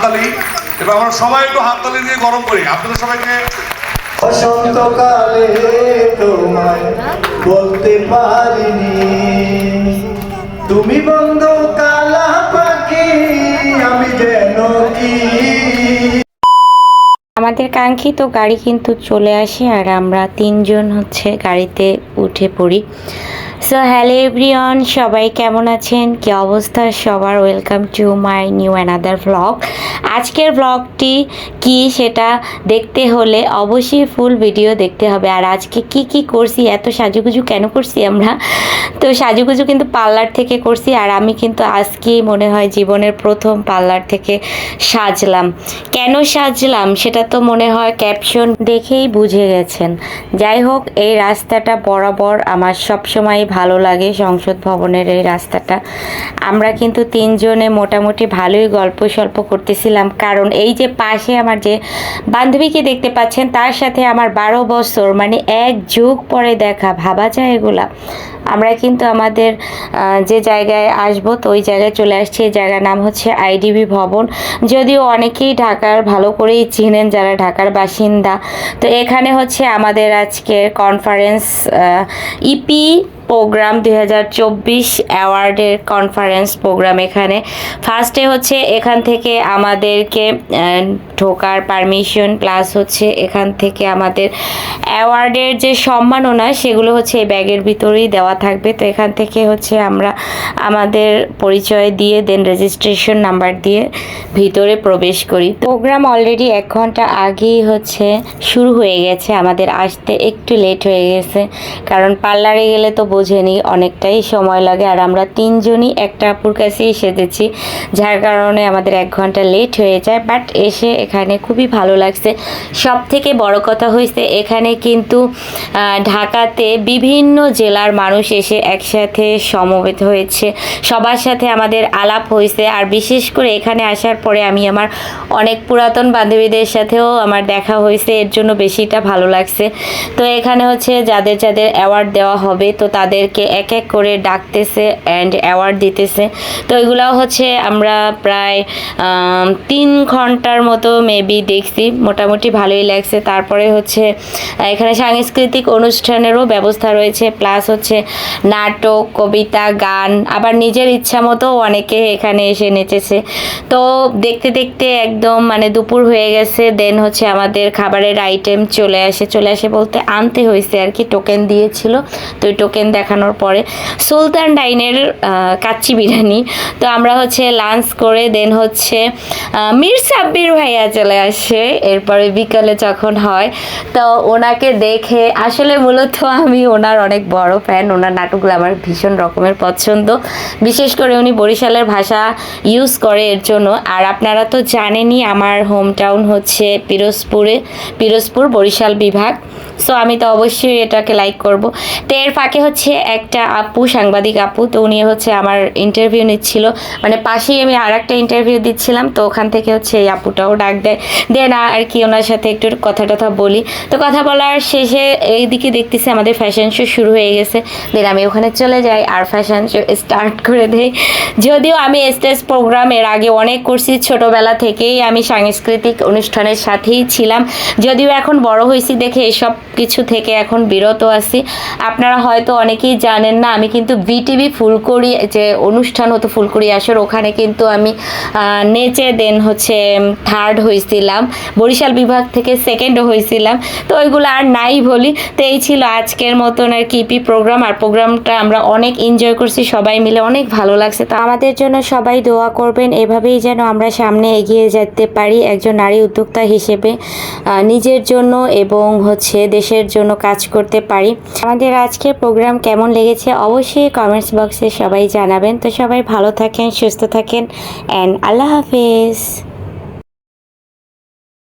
হাততালি, এবার আমরা সবাই একটু হাততালি দিয়ে গরম করি আপনাদের সবাইকে। বসন্তকালে তোমায় বলতে পারিনি, তুমি বন্ধু কালা পাখি, আমি যেন কি। আমাদের কাঙ্ক্ষিত গাড়ি কিন্তু চলে আসে আর আমরা তিনজন হচ্ছে গাড়িতে উঠে পড়ি। সো হ্যালো এভরিওয়ান, সবাই কেমন আছেন, কি অবস্থা সবার? Welcome to my new another vlog. আজকের ভ্লগটি কি সেটা দেখতে হলে অবশ্যই ফুল ভিডিও দেখতে হবে। আর আজকে কি কি করছি, এত সাজুগুজু কেন করছি আমরা, তো সাজুগুজু কিন্তু পার্লার থেকে করছি। আর আমি কিন্তু আজকেই মনে হয় জীবনের প্রথম পার্লার থেকে সাজলাম। কেন সাজলাম সেটা তো মনে হয় ক্যাপশন দেখেই বুঝে গেছেন। যাই হোক, এই রাস্তাটা বরাবর আমার সবসময় ভালো লাগে, সংসদ ভবনের এই রাস্তাটা। আমরা কিন্তু তিনজনে মোটামুটি ভালোই গল্প সল্প করতেছিলাম, কারণ এই যে পাশে আমার যে বান্ধবীকে দেখতে পাচ্ছেন তার সাথে আমার 12 বছর মানে এক যুগ পরে দেখা, ভাবা যায় এগুলা। আমরা কিন্তু আমাদের যে জায়গায় আসবো তো ওই জায়গায় চলে আসছি। এই জায়গার নাম হচ্ছে আইডিবি ভবন, যদিও অনেকেই ঢাকার ভালো করেই চিনেন যারা ঢাকার বাসিন্দা। তো এখানে হচ্ছে আমাদের আজকে কনফারেন্স ইপি প্রোগ্রাম 2024 অ্যাওয়ার্ডের কনফারেন্স প্রোগ্রাম। এখানে ফার্স্টে হচ্ছে এখান থেকে আমাদেরকে ঢোকার পারমিশন, প্লাস হচ্ছে এখান থেকে আমাদের অ্যাওয়ার্ডের যে সম্মাননা সেগুলো হচ্ছে এই ব্যাগের ভিতরেই দেওয়া থাকবে। তো এখান থেকে হচ্ছে আমরা আমাদের পরিচয় দিয়ে দেন রেজিস্ট্রেশন নাম্বার দিয়ে ভিতরে প্রবেশ করি। প্রোগ্রাম অলরেডি 1 ঘন্টা আগেই হচ্ছে শুরু হয়ে গেছে, আমাদের আসতে একটু লেট হয়ে গেছে, কারণ পার্লারে গেলে তো বোঝেনি অনেকটাই সময় লাগে। আর আমরা তিনজনই একটা আপুর কাছেই সেজেছি, যার কারণে আমাদের 1 ঘন্টা লেট হয়ে যায়। বাট এসে এখানে খুবই ভালো লাগছে। সব থেকে বড় কথা হয়েছে এখানে কিন্তু ঢাকাতে বিভিন্ন জেলার মানুষ এসে একসাথে সমবেত হয়েছে, সবার সাথে আমাদের আলাপ হয়েছে। আর বিশেষ করে এখানে আসার পরে আমি আমার অনেক পুরাতন বান্ধবীদের সাথেও আমার দেখা হয়েছে, এর জন্য বেশিটা ভালো লাগছে। তো এখানে হচ্ছে যাদের যাদের অ্যাওয়ার্ড দেওয়া হবে তো তাদেরকে এক এক করে ডাকতেছে অ্যান্ড অ্যাওয়ার্ড দিতেছে। তো এগুলাও হচ্ছে আমরা প্রায় 3 ঘন্টার মতো মেবি দেখছি, মোটামুটি ভালোই লাগছে। তারপরে হচ্ছে এখানে সাংস্কৃতিক অনুষ্ঠানেরও ব্যবস্থা রয়েছে, প্লাস হচ্ছে নাটক, কবিতা, গান, আবার নিজের ইচ্ছা মতো অনেকে এখানে এসে নেচেছে। তো দেখতে দেখতে একদম মানে দুপুর হয়ে গেছে। দেন হচ্ছে আমাদের খাবারের আইটেম চলে আসে বলতে আনতে হয়েছে আর কি, টোকেন দিয়েছিল। তো ওই টোকেন দেখানোর পরে সুলতান ডাইনের কাচ্চি বিরিয়ানি। তো আমরা হচ্ছে লাঞ্চ করে দেন হচ্ছে মীর সাব্বির ভাইয়া চলে আসে এরপরে বিকালে যখন হয়। তো ওনাকে দেখে আসলে মূলত আমি ওনার অনেক বড় ফ্যান, ওনার নাটকগুলো আমার ভীষণ রকমের পছন্দ, বিশেষ করে উনি বরিশালের ভাষা ইউজ করে এর জন্য। আর আপনারা তো জানেনই আমার হোম টাউন হচ্ছে পিরোজপুর বরিশাল বিভাগ। সো আমি তো অবশ্যই এটাকে লাইক করব। তো এর ফাঁকে হচ্ছে একটা আপু, সাংবাদিক আপু, তো উনি হচ্ছে আমার ইন্টারভিউ নিচ্ছিল, মানে পাশেই আমি আর একটা ইন্টারভিউ দিচ্ছিলাম। তো ওখান থেকে হচ্ছে এই আপুটাও ডাক দেয়, দেন আর কি ওনার সাথে একটু কথা বলি। তো কথা বলার শেষে এইদিকে দেখতেছি আমাদের ফ্যাশন শো শুরু হয়ে গেছে। দেন আমি ওখানে চলে যাই আর ফ্যাশন শো স্টার্ট করে দেই। যদিও আমি স্টেজ প্রোগ্রাম এর আগে অনেক করছি, ছোটোবেলা থেকেই আমি সাংস্কৃতিক অনুষ্ঠানের সাথেই ছিলাম, যদিও এখন বড় হয়েছি দেখে এসব কিছু থেকে এখন বিরত আছি। আপনারা হয়তো অনেকেই জানেন না, আমি কিন্তু বিটিভি ফুলকড়ি যে অনুষ্ঠান হতো ফুলকড়ি আসর, ওখানে কিন্তু আমি নেচে দেন হচ্ছে 3rd হয়েছিলাম, বরিশাল বিভাগ থেকে 2nd হয়েছিলাম। তো ওইগুলো আর নাই বলি। তো এই ছিল আজকের মতন আর কি ইপি প্রোগ্রাম। আর প্রোগ্রামটা আমরা অনেক এনজয় করছি, সবাই মিলে অনেক ভালো লাগছে। তো আমাদের জন্য সবাই দোয়া করবেন, এভাবেই যেন আমরা সামনে এগিয়ে যেতে পারি একজন নারী উদ্যোক্তা হিসেবে, নিজের জন্য এবং হচ্ছে দেশের জন্য কাজ করতে পারি। আমাদের আজকের প্রোগ্রাম কেমন লেগেছে অবশ্যই কমেন্টস বক্সে সবাই জানাবেন। তো সবাই ভালো থাকেন, সুস্থ থাকেন, অ্যান্ড আল্লাহ হাফেজ।